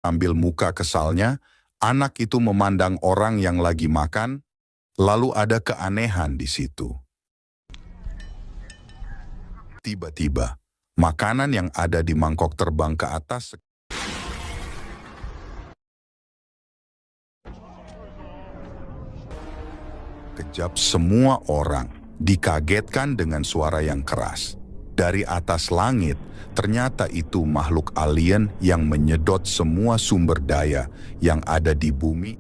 Ambil muka kesalnya, anak itu memandang orang yang lagi makan, lalu ada keanehan di situ. Tiba-tiba, makanan yang ada di mangkok terbang ke atas. Sekejap semua orang dikagetkan dengan suara yang keras. Dari atas langit, ternyata itu makhluk alien yang menyedot semua sumber daya yang ada di bumi.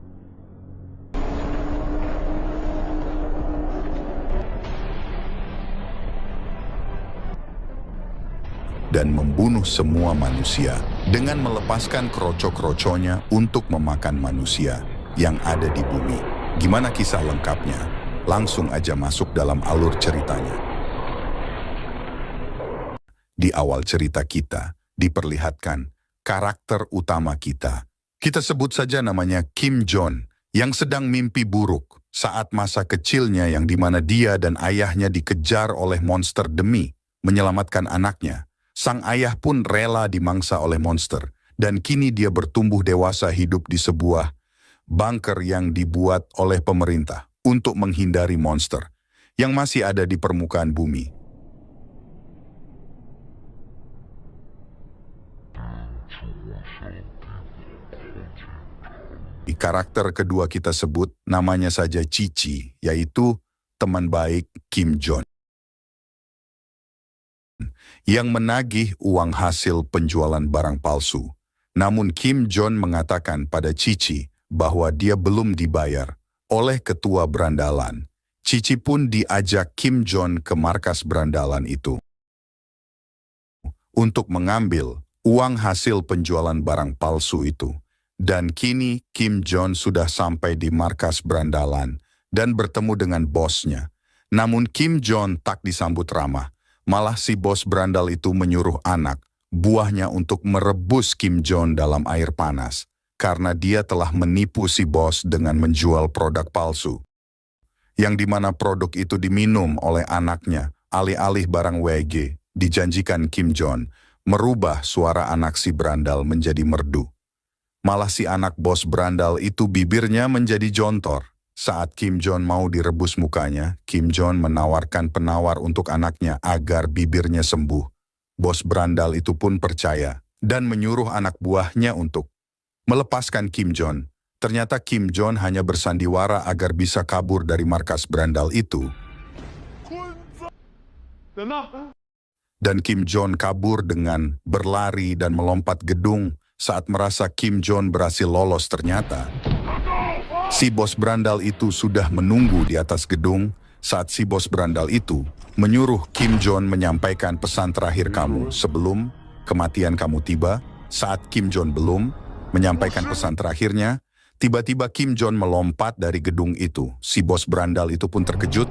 Dan membunuh semua manusia dengan melepaskan kroco-kroconya untuk memakan manusia yang ada di bumi. Gimana kisah lengkapnya? Langsung aja masuk dalam alur ceritanya. Di awal cerita kita, diperlihatkan karakter utama kita. Kita sebut saja namanya Kim Jong, yang sedang mimpi buruk saat masa kecilnya yang dimana dia dan ayahnya dikejar oleh monster demi menyelamatkan anaknya. Sang ayah pun rela dimangsa oleh monster, dan kini dia bertumbuh dewasa hidup di sebuah bunker yang dibuat oleh pemerintah untuk menghindari monster yang masih ada di permukaan bumi. Di karakter kedua kita sebut namanya saja Cici, yaitu teman baik Kim Jong, yang menagih uang hasil penjualan barang palsu. Namun Kim Jong mengatakan pada Cici bahwa dia belum dibayar oleh ketua berandalan. Cici pun diajak Kim Jong ke markas berandalan itu untuk mengambil uang hasil penjualan barang palsu itu. Dan kini Kim Jong sudah sampai di markas berandalan dan bertemu dengan bosnya. Namun Kim Jong tak disambut ramah. Malah si bos berandal itu menyuruh anak buahnya untuk merebus Kim Jong dalam air panas, karena dia telah menipu si bos dengan menjual produk palsu, yang dimana produk itu diminum oleh anaknya, alih-alih barang WG. Dijanjikan Kim Jong merubah suara anak si berandal menjadi merdu. Malah si anak bos berandal itu bibirnya menjadi jontor. Saat Kim Jong mau direbus mukanya, Kim Jong menawarkan penawar untuk anaknya agar bibirnya sembuh. Bos berandal itu pun percaya dan menyuruh anak buahnya untuk melepaskan Kim Jong. Ternyata Kim Jong hanya bersandiwara agar bisa kabur dari markas berandal itu. Dan Kim Jong kabur dengan berlari dan melompat gedung. Saat merasa Kim Jong berhasil lolos, ternyata si bos berandal itu sudah menunggu di atas gedung. Saat si bos berandal itu menyuruh Kim Jong menyampaikan pesan terakhir kamu sebelum kematian kamu tiba. Saat Kim Jong belum menyampaikan pesan terakhirnya, tiba-tiba Kim Jong melompat dari gedung itu. Si bos berandal itu pun terkejut,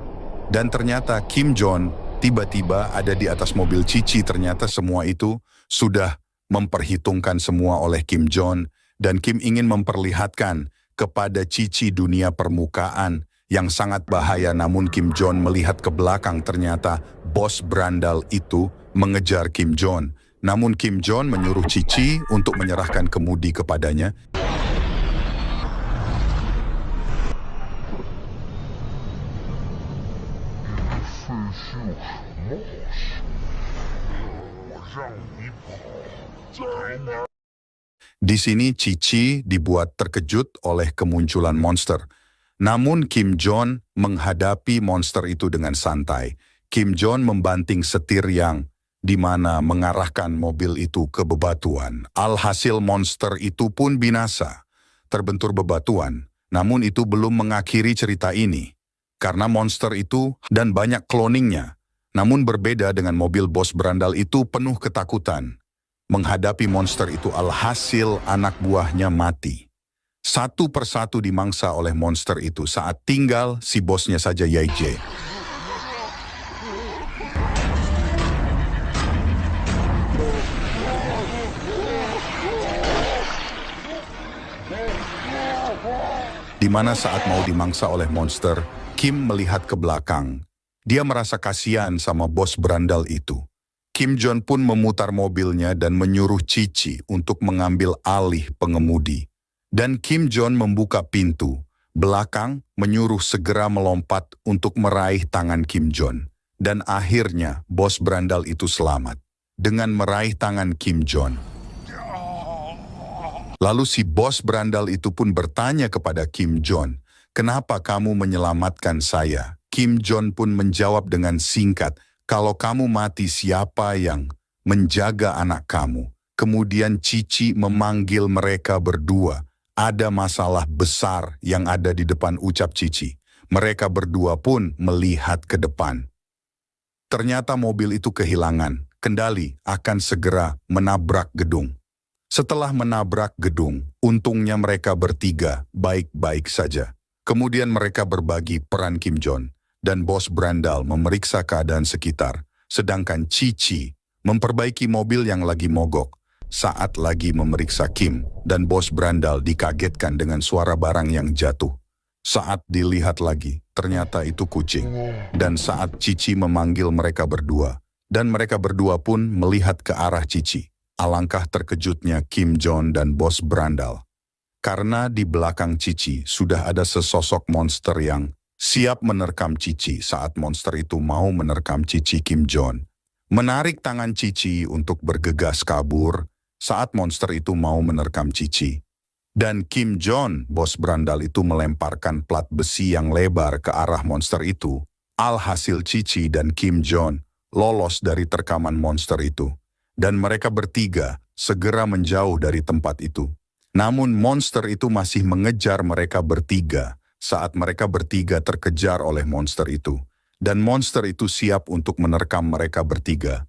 dan ternyata Kim Jong tiba-tiba ada di atas mobil Cici. Ternyata semua itu sudah memperhitungkan semua oleh Kim Jong, dan Kim ingin memperlihatkan kepada Cici dunia permukaan yang sangat bahaya. Namun Kim Jong melihat ke belakang, ternyata bos berandal itu mengejar Kim Jong. Namun Kim Jong menyuruh Cici untuk menyerahkan kemudi kepadanya. Di sini Cici dibuat terkejut oleh kemunculan monster. Namun Kim Jong menghadapi monster itu dengan santai. Kim Jong membanting setir yang dimana mengarahkan mobil itu ke bebatuan. Alhasil monster itu pun binasa, terbentur bebatuan. Namun itu belum mengakhiri cerita ini, karena monster itu dan banyak cloningnya. Namun berbeda dengan mobil bos berandal itu penuh ketakutan. Menghadapi monster itu, alhasil anak buahnya mati. Satu persatu dimangsa oleh monster itu saat tinggal si bosnya saja, Yaije. Di mana saat mau dimangsa oleh monster, Kim melihat ke belakang. Dia merasa kasihan sama bos berandal itu. Kim Jong pun memutar mobilnya dan menyuruh Cici untuk mengambil alih pengemudi. Dan Kim Jong membuka pintu belakang, menyuruh segera melompat untuk meraih tangan Kim Jong. Dan akhirnya bos berandal itu selamat dengan meraih tangan Kim Jong. Lalu si bos berandal itu pun bertanya kepada Kim Jong, "Kenapa kamu menyelamatkan saya?" Kim Jong pun menjawab dengan singkat, "Kalau kamu mati, siapa yang menjaga anak kamu?" Kemudian Cici memanggil mereka berdua. Ada masalah besar yang ada di depan, ucap Cici. Mereka berdua pun melihat ke depan. Ternyata mobil itu kehilangan kendali, akan segera menabrak gedung. Setelah menabrak gedung, untungnya mereka bertiga baik-baik saja. Kemudian mereka berbagi peran. Kim Jong dan bos berandal memeriksa keadaan sekitar, sedangkan Cici memperbaiki mobil yang lagi mogok. Saat lagi memeriksa, Kim dan bos berandal dikagetkan dengan suara barang yang jatuh. Saat dilihat lagi, ternyata itu kucing. Dan saat Cici memanggil mereka berdua, dan mereka berdua pun melihat ke arah Cici. Alangkah terkejutnya Kim Jong dan bos berandal. Karena di belakang Cici sudah ada sesosok monster yang siap menerkam Cici. Saat monster itu mau menerkam Cici, Kim Jong menarik tangan Cici untuk bergegas kabur saat monster itu mau menerkam Cici. Dan Kim Jong, bos berandal itu melemparkan plat besi yang lebar ke arah monster itu. Alhasil Cici dan Kim Jong lolos dari terkaman monster itu. Dan mereka bertiga segera menjauh dari tempat itu. Namun monster itu masih mengejar mereka bertiga saat mereka bertiga terkejar oleh monster itu. Dan monster itu siap untuk menerkam mereka bertiga.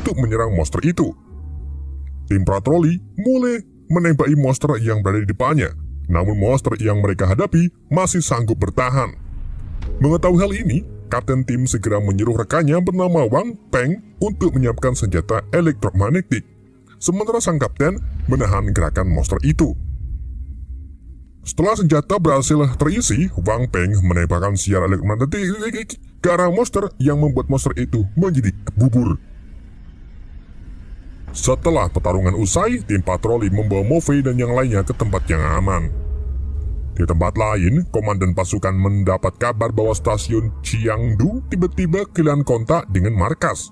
Untuk menyerang monster itu, tim patroli mulai menembaki monster yang berada di depannya. Namun monster yang mereka hadapi masih sanggup bertahan. Mengetahui hal ini, kapten tim segera menyuruh rekannya bernama Wang Peng untuk menyiapkan senjata elektromagnetik. Sementara sang kapten menahan gerakan monster itu. Setelah senjata berhasil terisi, Wang Peng menembakkan siar elektromagnetik ke arah monster yang membuat monster itu menjadi bubur. Setelah pertarungan usai, tim patroli membawa Movei dan yang lainnya ke tempat yang aman. Di tempat lain, komandan pasukan mendapat kabar bahwa stasiun Jiangdu tiba-tiba kehilangan kontak dengan markas.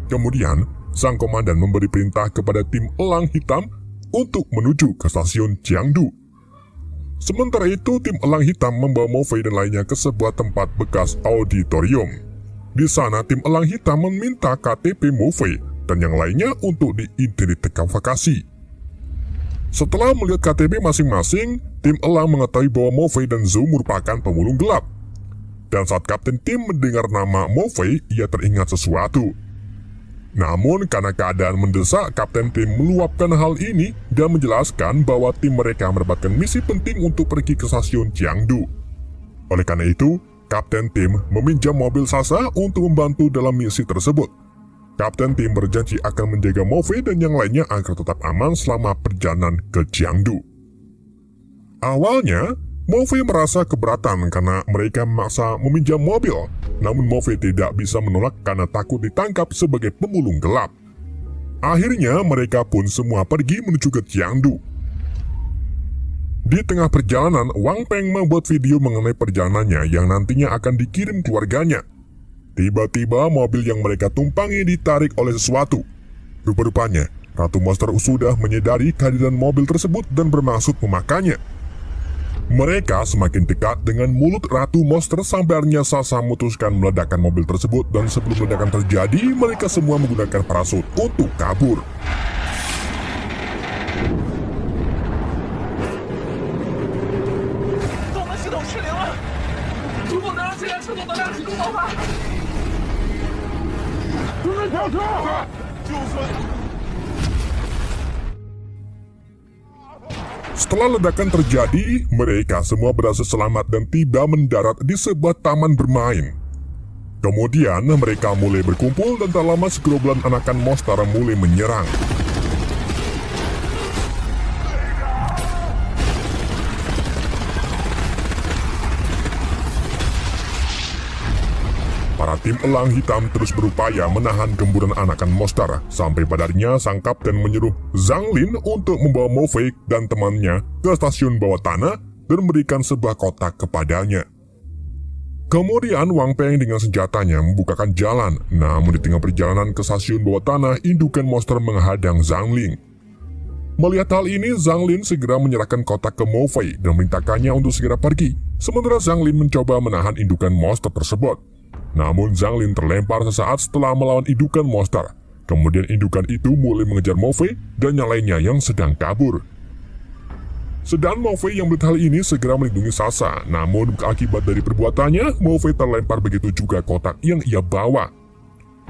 Kemudian, sang komandan memberi perintah kepada tim elang hitam untuk menuju ke stasiun Jiangdu. Sementara itu, tim elang hitam membawa Movei dan lainnya ke sebuah tempat bekas auditorium. Di sana, tim elang hitam meminta KTP Movei dan yang lainnya untuk diidentifikasi. Setelah melihat KTP masing-masing, tim elang mengetahui bahwa Movei dan Zhou merupakan pemulung gelap. Dan saat kapten tim mendengar nama Movei, ia teringat sesuatu. Namun karena keadaan mendesak, kapten tim meluapkan hal ini dan menjelaskan bahwa tim mereka mendapatkan misi penting untuk pergi ke stasiun Jiangdu. Oleh karena itu, kapten tim meminjam mobil Sasa untuk membantu dalam misi tersebut. Kapten tim berjanji akan menjaga Movei dan yang lainnya agar tetap aman selama perjalanan ke Jiangdu. Awalnya, Movei merasa keberatan karena mereka memaksa meminjam mobil. Namun Movei tidak bisa menolak karena takut ditangkap sebagai pemulung gelap. Akhirnya mereka pun semua pergi menuju ke Jiangdu. Di tengah perjalanan, Wang Peng membuat video mengenai perjalanannya yang nantinya akan dikirim keluarganya. Tiba-tiba mobil yang mereka tumpangi ditarik oleh sesuatu. Rupa-rupanya, Ratu Monster sudah menyadari kehadiran mobil tersebut dan bermaksud memakannya. Mereka semakin dekat dengan mulut Ratu Monster sampai akhirnya Sasa memutuskan meledakkan mobil tersebut dan sebelum ledakan terjadi, mereka semua menggunakan parasut untuk kabur. Setelah ledakan terjadi, mereka semua berhasil selamat dan tiba mendarat di sebuah taman bermain. Kemudian mereka mulai berkumpul dan tak lama segerombolan anakan monster mulai menyerang. Para tim elang hitam terus berupaya menahan gemburan anakan monster, sampai padarnya sang kapten menyuruh Zhang Lin untuk membawa Mo Fei dan temannya ke stasiun bawah tanah dan memberikan sebuah kotak kepadanya. Kemudian Wang Peng dengan senjatanya membukakan jalan, namun di tengah perjalanan ke stasiun bawah tanah, indukan monster menghadang Zhang Lin. Melihat hal ini, Zhang Lin segera menyerahkan kotak ke Mo Fei dan memerintahkannya untuk segera pergi. Sementara Zhang Lin mencoba menahan indukan monster tersebut. Namun Zhang Lin terlempar sesaat setelah melawan indukan monster. Kemudian indukan itu mulai mengejar Mo Fei dan yang lainnya yang sedang kabur. Sedang Mo Fei yang melihat hal ini segera melindungi Sasha, namun akibat dari perbuatannya, Mo Fei terlempar, begitu juga kotak yang ia bawa.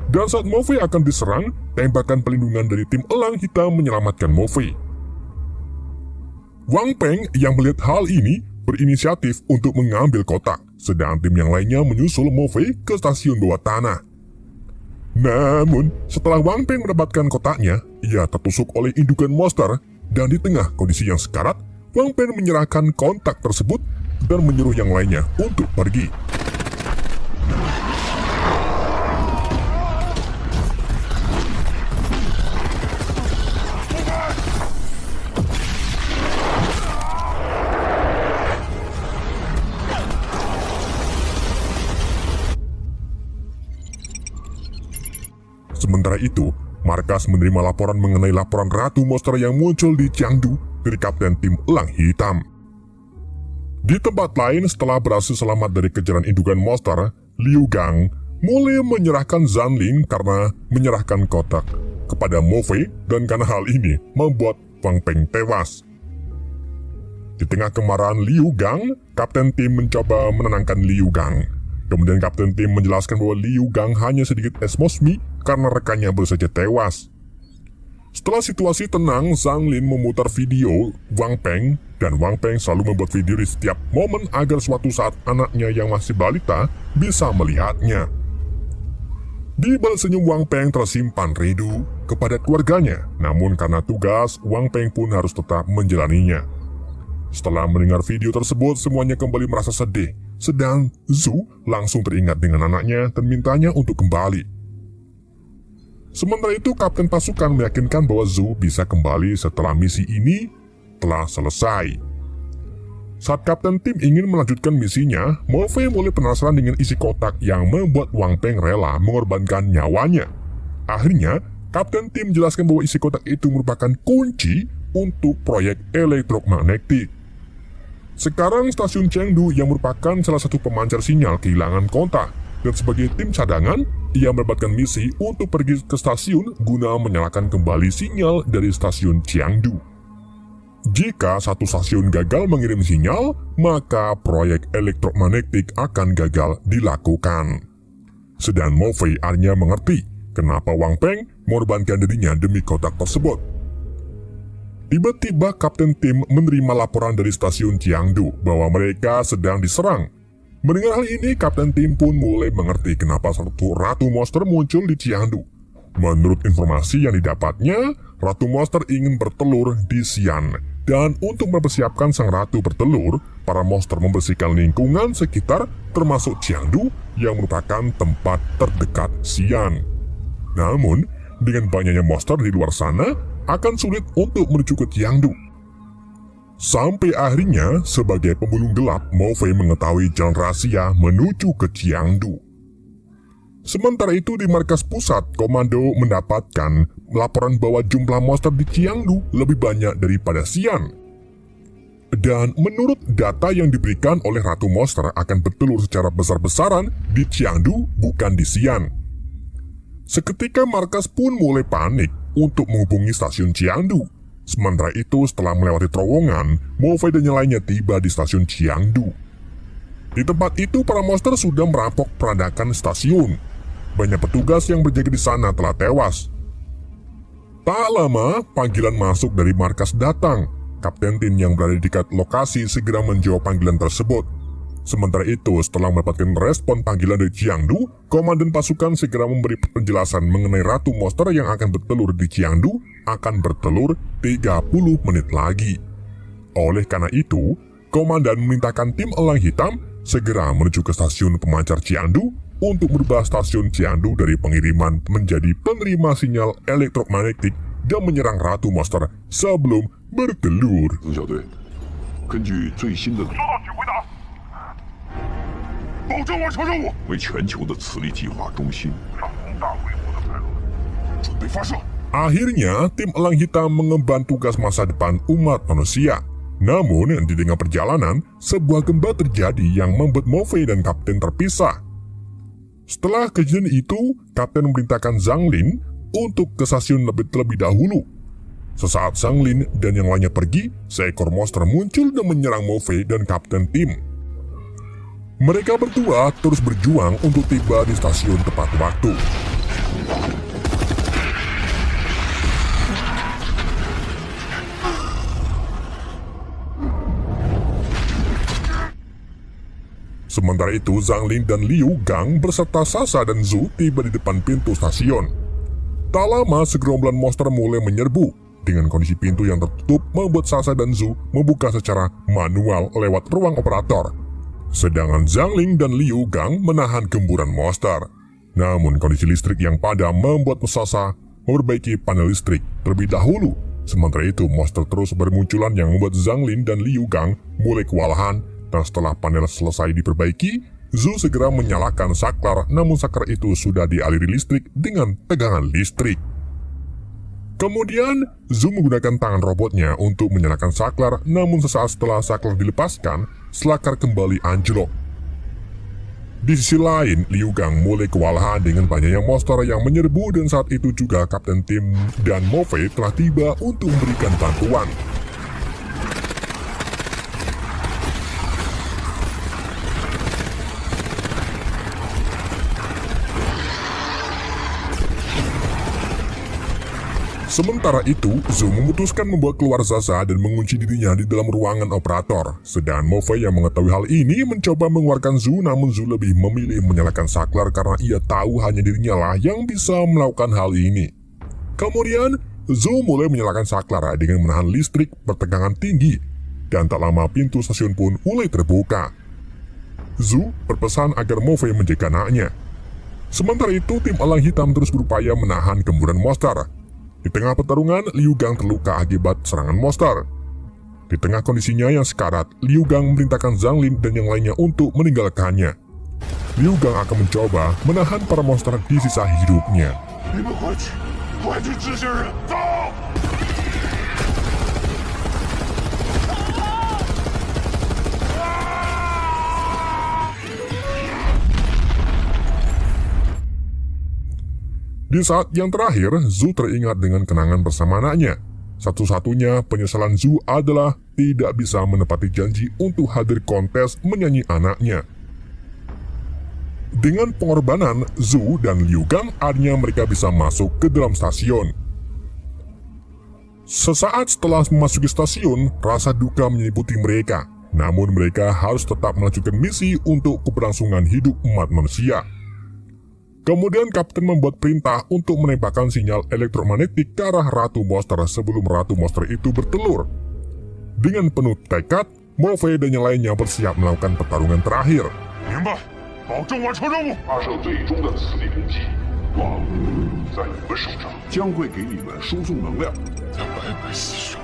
Dan saat Mo Fei akan diserang, tembakan pelindungan dari tim elang hitam menyelamatkan Mo Fei. Wang Peng yang melihat hal ini berinisiatif untuk mengambil kotak, sedang tim yang lainnya menyusul Mo Fei ke stasiun bawah tanah. Namun, setelah Wang Peng mendapatkan kotaknya, ia tertusuk oleh indukan monster, dan di tengah kondisi yang sekarat, Wang Peng menyerahkan kontak tersebut dan menyuruh yang lainnya untuk pergi. Sementara itu, markas menerima laporan mengenai laporan ratu monster yang muncul di Chengdu dari kapten tim elang hitam. Di tempat lain, setelah berhasil selamat dari kejaran indukan monster, Liu Gang mulai menyerahkan Zhang Lin karena menyerahkan kotak kepada Mo Fei, dan karena hal ini membuat Wang Peng tewas. Di tengah kemarahan Liu Gang, kapten tim mencoba menenangkan Liu Gang. Kemudian kapten tim menjelaskan bahwa Liu Gang hanya sedikit esmosmi karena rekannya baru saja tewas. Setelah situasi tenang, Zhang Lin memutar video Wang Peng, dan Wang Peng selalu membuat video di setiap momen agar suatu saat anaknya yang masih balita bisa melihatnya. Di balik senyum Wang Peng tersimpan rindu kepada keluarganya, namun karena tugas, Wang Peng pun harus tetap menjalaninya. Setelah mendengar video tersebut, semuanya kembali merasa sedih, sedang Zhu langsung teringat dengan anaknya dan mintanya untuk kembali. Sementara itu, kapten pasukan meyakinkan bahwa Zhu bisa kembali setelah misi ini telah selesai. Saat kapten tim ingin melanjutkan misinya, Mo Fei mulai penasaran dengan isi kotak yang membuat Wang Peng rela mengorbankan nyawanya. Akhirnya, kapten tim menjelaskan bahwa isi kotak itu merupakan kunci untuk proyek elektromagnetik. Sekarang stasiun Chengdu yang merupakan salah satu pemancar sinyal kehilangan kontak, dan sebagai tim cadangan, ia mendapatkan misi untuk pergi ke stasiun guna menyalakan kembali sinyal dari stasiun Chengdu. Jika satu stasiun gagal mengirim sinyal, maka proyek elektromagnetik akan gagal dilakukan. Sedang Mo Fei akhirnya mengerti kenapa Wang Peng mengorbankan dirinya demi kotak tersebut. Tiba-tiba kapten tim menerima laporan dari stasiun Chengdu bahwa mereka sedang diserang. Mendengar hal ini, kapten tim pun mulai mengerti kenapa satu ratu monster muncul di Chengdu. Menurut informasi yang didapatnya, ratu monster ingin bertelur di Xi'an. Dan untuk mempersiapkan sang ratu bertelur, para monster membersihkan lingkungan sekitar termasuk Chengdu yang merupakan tempat terdekat Xi'an. Namun, dengan banyaknya monster di luar sana, akan sulit untuk menuju ke Chengdu. Sampai akhirnya, sebagai pemulung gelap, Mo Fei mengetahui jalan rahasia menuju ke Chengdu. Sementara itu di markas pusat, komando mendapatkan laporan bahwa jumlah monster di Chengdu lebih banyak daripada Xi'an. Dan menurut data yang diberikan oleh Ratu Monster akan bertelur secara besar-besaran di Chengdu bukan di Xi'an. Seketika markas pun mulai panik untuk menghubungi stasiun Chengdu. Sementara itu, setelah melewati terowongan, Mo Fei dan yang lainnya tiba di stasiun Chengdu. Di tempat itu, para monster sudah merampok perandakan stasiun. Banyak petugas yang berjaga di sana telah tewas. Tak lama, panggilan masuk dari markas datang. Kapten tim yang berada di dekat lokasi segera menjawab panggilan tersebut. Sementara itu, setelah mendapatkan respon panggilan dari Chengdu, komandan pasukan segera memberi penjelasan mengenai Ratu Monster yang akan bertelur di Chengdu akan bertelur 30 menit lagi. Oleh karena itu, komandan memerintahkan tim elang hitam segera menuju ke stasiun pemancar Chengdu untuk merubah stasiun Ciandu dari pengiriman menjadi penerima sinyal elektromagnetik dan menyerang Ratu Monster sebelum bertelur. 曾小队，根据最新的，收到，请回答。保证完成任务。为全球的磁力计划中心，上宏大规模的派落，准备发射。 Akhirnya, tim Elang Hitam mengemban tugas masa depan umat manusia. Namun, di tengah perjalanan, sebuah gempa terjadi yang membuat Morphe dan Kapten terpisah. Setelah kejadian itu, Kapten memerintahkan Zhang Lin untuk ke stasiun terlebih dahulu. Sesaat Zhang Lin dan yang lainnya pergi, seekor monster muncul dan menyerang Morphe dan Kapten tim. Mereka berdua terus berjuang untuk tiba di stasiun tepat waktu. Sementara itu, Zhang Lin dan Liu Gang berserta Sasa dan Zhu tiba di depan pintu stasiun. Tak lama, segerombolan monster mulai menyerbu. Dengan kondisi pintu yang tertutup, membuat Sasa dan Zhu membuka secara manual lewat ruang operator. Sedangkan Zhang Lin dan Liu Gang menahan gemburan monster. Namun, kondisi listrik yang padam membuat Sasa memperbaiki panel listrik terlebih dahulu. Sementara itu, monster terus bermunculan yang membuat Zhang Lin dan Liu Gang mulai kewalahan. Dan setelah panel selesai diperbaiki, Zhu segera menyalakan saklar, namun saklar itu sudah dialiri listrik dengan tegangan listrik. Kemudian, Zhu menggunakan tangan robotnya untuk menyalakan saklar, namun sesaat setelah saklar dilepaskan, saklar kembali anjlok. Di sisi lain, Liu Gang mulai kewalahan dengan banyaknya monster yang menyerbu dan saat itu juga Kapten Tim dan Morphe telah tiba untuk memberikan bantuan. Sementara itu, Zhu memutuskan membawa keluar Zaza dan mengunci dirinya di dalam ruangan operator. Sedangkan Morphe yang mengetahui hal ini mencoba mengeluarkan Zhu, namun Zhu lebih memilih menyalakan saklar karena ia tahu hanya dirinya lah yang bisa melakukan hal ini. Kemudian, Zhu mulai menyalakan saklar dengan menahan listrik bertegangan tinggi. Dan tak lama pintu stasiun pun mulai terbuka. Zhu berpesan agar Morphe menjaga anaknya. Sementara itu, tim Elang Hitam terus berupaya menahan gemburan monster. Di tengah pertarungan, Liu Gang terluka akibat serangan monster. Di tengah kondisinya yang sekarat, Liu Gang memerintahkan Zhang Lin dan yang lainnya untuk meninggalkannya. Liu Gang akan mencoba menahan para monster di sisa hidupnya. 你们快去执行任务，走！ Di saat yang terakhir, Zhu teringat dengan kenangan bersama anaknya. Satu-satunya penyesalan Zhu adalah tidak bisa menepati janji untuk hadir kontes menyanyi anaknya. Dengan pengorbanan, Zhu dan Liu Gang akhirnya mereka bisa masuk ke dalam stasiun. Sesaat setelah memasuki stasiun, rasa duka menyelimuti mereka. Namun mereka harus tetap melanjutkan misi untuk keberlangsungan hidup umat manusia. Kemudian Kapten membuat perintah untuk menembakkan sinyal elektromagnetik ke arah Ratu Monster sebelum Ratu Monster itu bertelur. Dengan penuh tekad, Morphe dan yang lainnya bersiap melakukan pertarungan terakhir. 明白，保证完成任务。发射最终的磁力攻击，万物在你们手上，将会给你们输送能量。咱白白牺牲。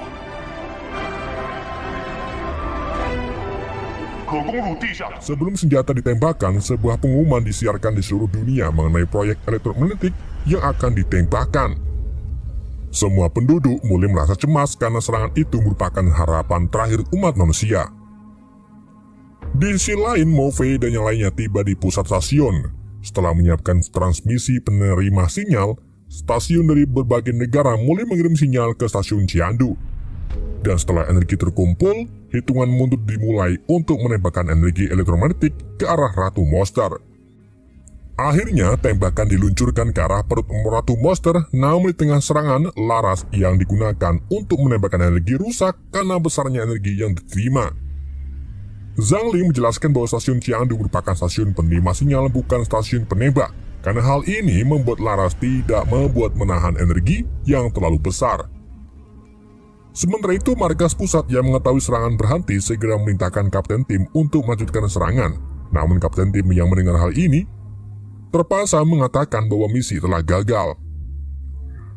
可攻入地下。 Sebelum senjata ditembakkan, sebuah pengumuman disiarkan di seluruh dunia mengenai proyek elektromagnetik yang akan ditembakkan. Semua penduduk mulai merasa cemas karena serangan itu merupakan harapan terakhir umat manusia. Di sisi lain, Morphe dan yang lainnya tiba di pusat stasiun. Setelah menyiapkan transmisi penerima sinyal, stasiun dari berbagai negara mulai mengirim sinyal ke stasiun Ciandu. Dan setelah energi terkumpul, hitungan mundur dimulai untuk menembakkan energi elektromagnetik ke arah Ratu Monster. Akhirnya, tembakan diluncurkan ke arah perut Ratu Monster, namun di tengah serangan, laras yang digunakan untuk menembakkan energi rusak karena besarnya energi yang diterima. Zhang Li menjelaskan bahwa stasiun Ciandu merupakan stasiun penerima sinyal, bukan stasiun penembak, karena hal ini membuat laras tidak membuat menahan energi yang terlalu besar. Sementara itu, markas pusat yang mengetahui serangan berhenti segera memerintahkan Kapten Tim untuk melanjutkan serangan. Namun Kapten Tim yang mendengar hal ini terpaksa mengatakan bahwa misi telah gagal.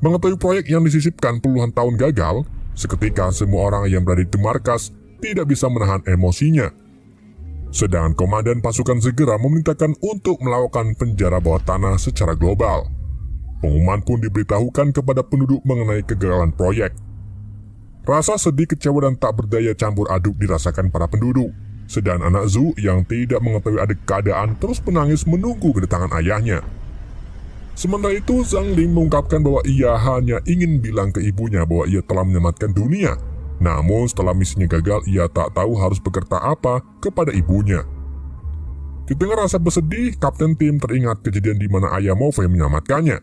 Mengetahui proyek yang disisipkan puluhan tahun gagal, seketika semua orang yang berada di markas tidak bisa menahan emosinya. Sedangkan komandan pasukan segera memerintahkan untuk melakukan penjara bawah tanah secara global. Pengumuman pun diberitahukan kepada penduduk mengenai kegagalan proyek. Rasa sedih, kecewa, dan tak berdaya campur aduk dirasakan para penduduk. Sedangkan anak Zhu yang tidak mengetahui adik keadaan terus menangis menunggu kedatangan ayahnya. Sementara itu, Zhang Ling mengungkapkan bahwa ia hanya ingin bilang ke ibunya bahwa ia telah menyelamatkan dunia. Namun setelah misinya gagal, ia tak tahu harus berkata apa kepada ibunya. Di tengah rasa bersedih, Kapten Tim teringat kejadian di mana ayah Morphe menyelamatkannya.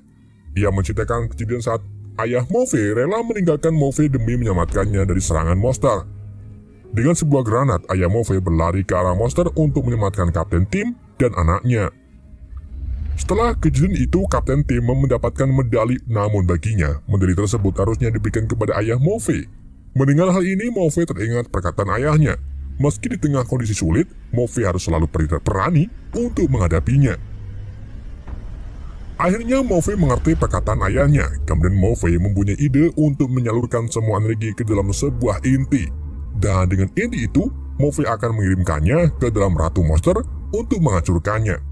Ia menceritakan kejadian saat ayah Morphe rela meninggalkan Morphe demi menyelamatkannya dari serangan monster. Dengan sebuah granat, ayah Morphe berlari ke arah monster untuk menyelamatkan Kapten Tim dan anaknya. Setelah kejadian itu, Kapten Tim mendapatkan medali, namun baginya, medali tersebut harusnya diberikan kepada ayah Morphe. Mendengar hal ini, Morphe teringat perkataan ayahnya. Meski di tengah kondisi sulit, Morphe harus selalu berani untuk menghadapinya. Akhirnya Morphe mengerti perkataan ayahnya. Kemudian Morphe mempunyai ide untuk menyalurkan semua energi ke dalam sebuah inti. Dan dengan inti itu, Morphe akan mengirimkannya ke dalam Ratu Monster untuk menghancurkannya.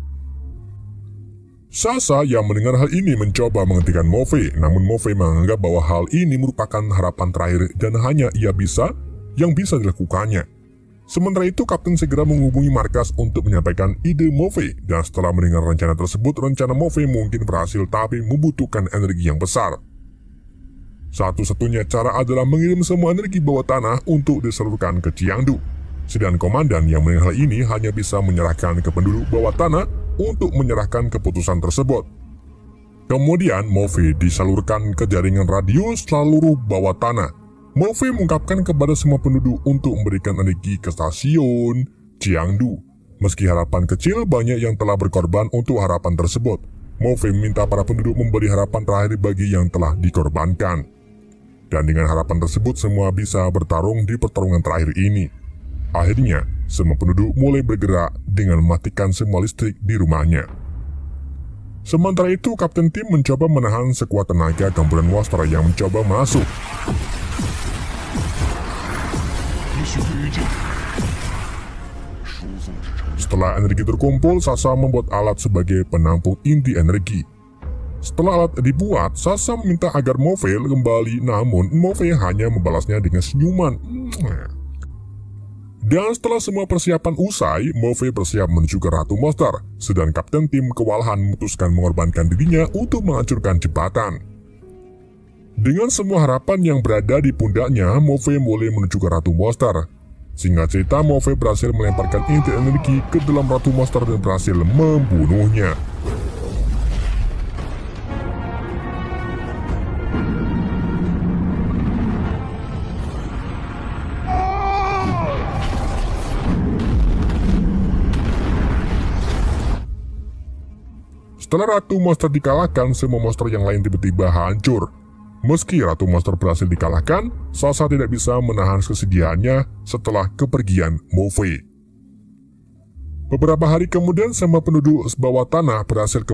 Sasha yang mendengar hal ini mencoba menghentikan Morphe, namun Morphe menganggap bahwa hal ini merupakan harapan terakhir dan hanya ia yang bisa dilakukannya. Sementara itu, Kapten segera menghubungi markas untuk menyampaikan ide Morphe, dan setelah mendengar rencana tersebut, rencana Morphe mungkin berhasil tapi membutuhkan energi yang besar. Satu-satunya cara adalah mengirim semua energi bawah tanah untuk disalurkan ke Jiangdu. Sedangkan komandan yang mendengar hal ini hanya bisa menyerahkan ke penduduk bawah tanah untuk menyerahkan keputusan tersebut. Kemudian Morphe disalurkan ke jaringan radio seluruh bawah tanah. Morphe mengungkapkan kepada semua penduduk untuk memberikan energi ke stasiun Jiangdu. Meski harapan kecil, banyak yang telah berkorban untuk harapan tersebut. Morphe meminta para penduduk memberi harapan terakhir bagi yang telah dikorbankan. Dan dengan harapan tersebut, semua bisa bertarung di pertarungan terakhir ini. Akhirnya, semua penduduk mulai bergerak dengan mematikan semua listrik di rumahnya. Sementara itu, Kapten Tim mencoba menahan sekuat tenaga gamburan monster yang mencoba masuk. Setelah energi terkumpul, Sasha membuat alat sebagai penampung inti energi. Setelah alat dibuat, Sasha meminta agar Morphe kembali, namun Morphe hanya membalasnya dengan senyuman. Dan setelah semua persiapan usai, Morphe bersiap menuju ke Ratu Monster, sedang Kapten Tim kewalahan memutuskan mengorbankan dirinya untuk menghancurkan jembatan. Dengan semua harapan yang berada di pundaknya, Morphe mulai menuju ke Ratu Monster. Singkat cerita, Morphe berhasil melemparkan inti energi ke dalam Ratu Monster dan berhasil membunuhnya. Setelah Ratu Monster dikalahkan, semua monster yang lain tiba-tiba hancur. Meski Ratu Monster berhasil dikalahkan, Sasha tidak bisa menahan kesedihannya setelah kepergian Morphe. Beberapa hari kemudian, semua penduduk bawah tanah berhasil